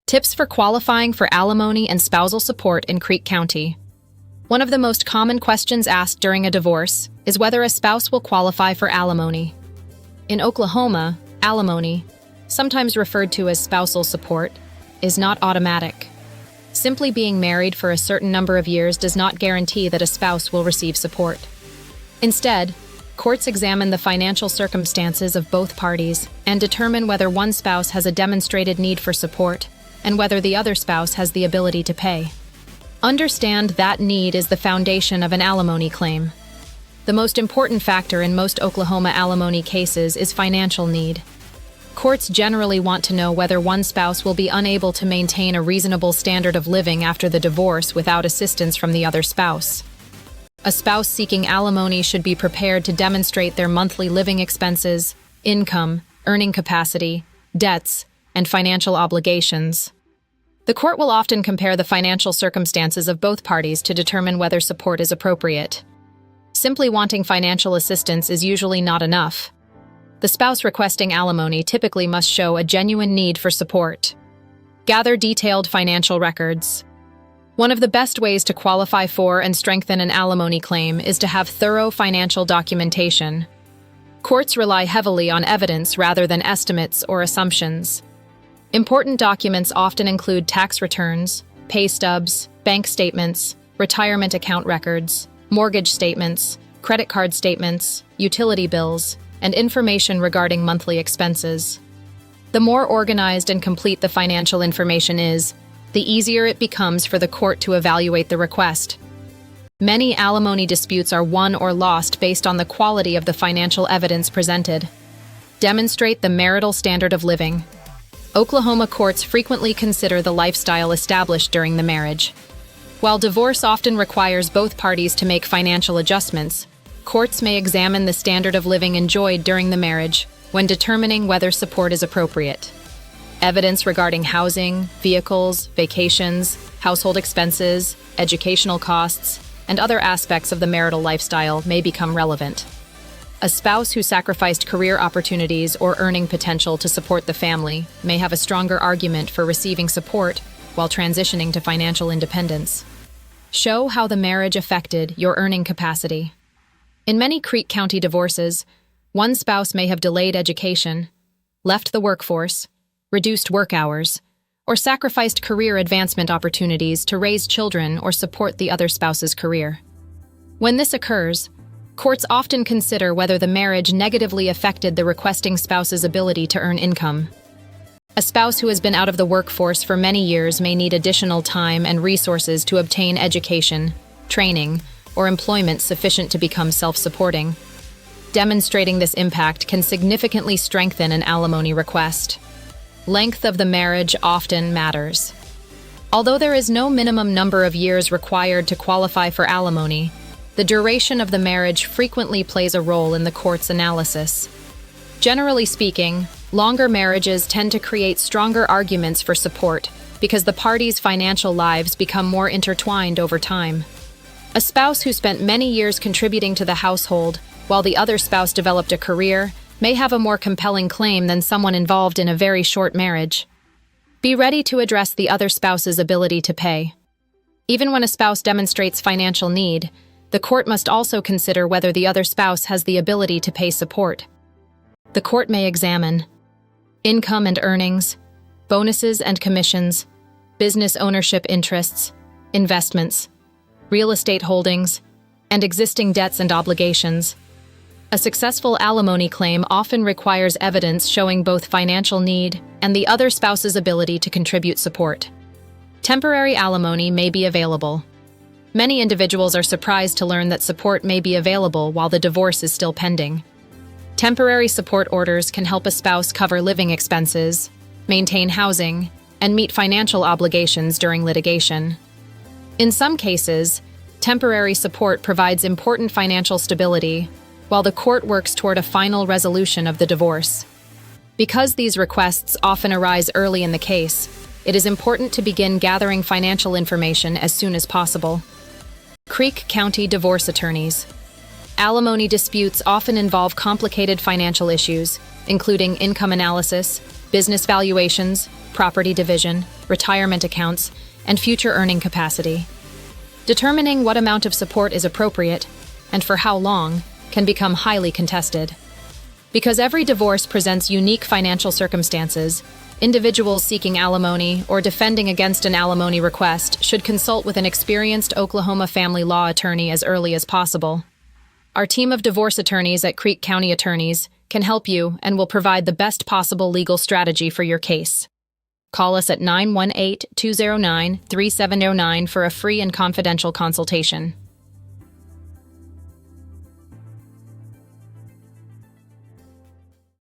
Tips for qualifying for alimony and spousal support in Creek County. One of the most common questions asked during a divorce is whether a spouse will qualify for alimony. In Oklahoma, alimony, sometimes referred to as spousal support, is not automatic. Simply being married for a certain number of years does not guarantee that a spouse will receive support. Instead, courts examine the financial circumstances of both parties and determine whether one spouse has a demonstrated need for support and whether the other spouse has the ability to pay. Understand that need is the foundation of an alimony claim. The most important factor in most Oklahoma alimony cases is financial need. Courts generally want to know whether one spouse will be unable to maintain a reasonable standard of living after the divorce without assistance from the other spouse. A spouse seeking alimony should be prepared to demonstrate their monthly living expenses, income, earning capacity, debts, and financial obligations. The court will often compare the financial circumstances of both parties to determine whether support is appropriate. Simply wanting financial assistance is usually not enough. The spouse requesting alimony typically must show a genuine need for support. Gather detailed financial records. One of the best ways to qualify for and strengthen an alimony claim is to have thorough financial documentation. Courts rely heavily on evidence rather than estimates or assumptions. Important documents often include tax returns, pay stubs, bank statements, retirement account records, mortgage statements, credit card statements, utility bills, and information regarding monthly expenses. The more organized and complete the financial information is, the easier it becomes for the court to evaluate the request. Many alimony disputes are won or lost based on the quality of the financial evidence presented. Demonstrate the marital standard of living. Oklahoma courts frequently consider the lifestyle established during the marriage. While divorce often requires both parties to make financial adjustments, courts may examine the standard of living enjoyed during the marriage when determining whether support is appropriate. Evidence regarding housing, vehicles, vacations, household expenses, educational costs, and other aspects of the marital lifestyle may become relevant. A spouse who sacrificed career opportunities or earning potential to support the family may have a stronger argument for receiving support while transitioning to financial independence. Show how the marriage affected your earning capacity. In many Creek County divorces, one spouse may have delayed education, left the workforce, reduced work hours, or sacrificed career advancement opportunities to raise children or support the other spouse's career. When this occurs, courts often consider whether the marriage negatively affected the requesting spouse's ability to earn income. A spouse who has been out of the workforce for many years may need additional time and resources to obtain education, training, or employment sufficient to become self-supporting. Demonstrating this impact can significantly strengthen an alimony request. Length of the marriage often matters. Although there is no minimum number of years required to qualify for alimony, the duration of the marriage frequently plays a role in the court's analysis. Generally speaking, longer marriages tend to create stronger arguments for support because the parties' financial lives become more intertwined over time. A spouse who spent many years contributing to the household while the other spouse developed a career may have a more compelling claim than someone involved in a very short marriage. Be ready to address the other spouse's ability to pay. Even when a spouse demonstrates financial need, the court must also consider whether the other spouse has the ability to pay support. The court may examine income and earnings, bonuses and commissions, business ownership interests, investments, real estate holdings, and existing debts and obligations. A successful alimony claim often requires evidence showing both financial need and the other spouse's ability to contribute support. Temporary alimony may be available. Many individuals are surprised to learn that support may be available while the divorce is still pending. Temporary support orders can help a spouse cover living expenses, maintain housing, and meet financial obligations during litigation. In some cases, temporary support provides important financial stability while the court works toward a final resolution of the divorce. Because these requests often arise early in the case, it is important to begin gathering financial information as soon as possible. Creek County divorce attorneys. Alimony disputes often involve complicated financial issues, including income analysis, business valuations, property division, retirement accounts, and future earning capacity. Determining what amount of support is appropriate, and for how long, can become highly contested. Because every divorce presents unique financial circumstances, individuals seeking alimony or defending against an alimony request should consult with an experienced Oklahoma family law attorney as early as possible. Our team of divorce attorneys at Creek County Attorneys can help you and will provide the best possible legal strategy for your case. Call us at 918-209-3709 for a free and confidential consultation.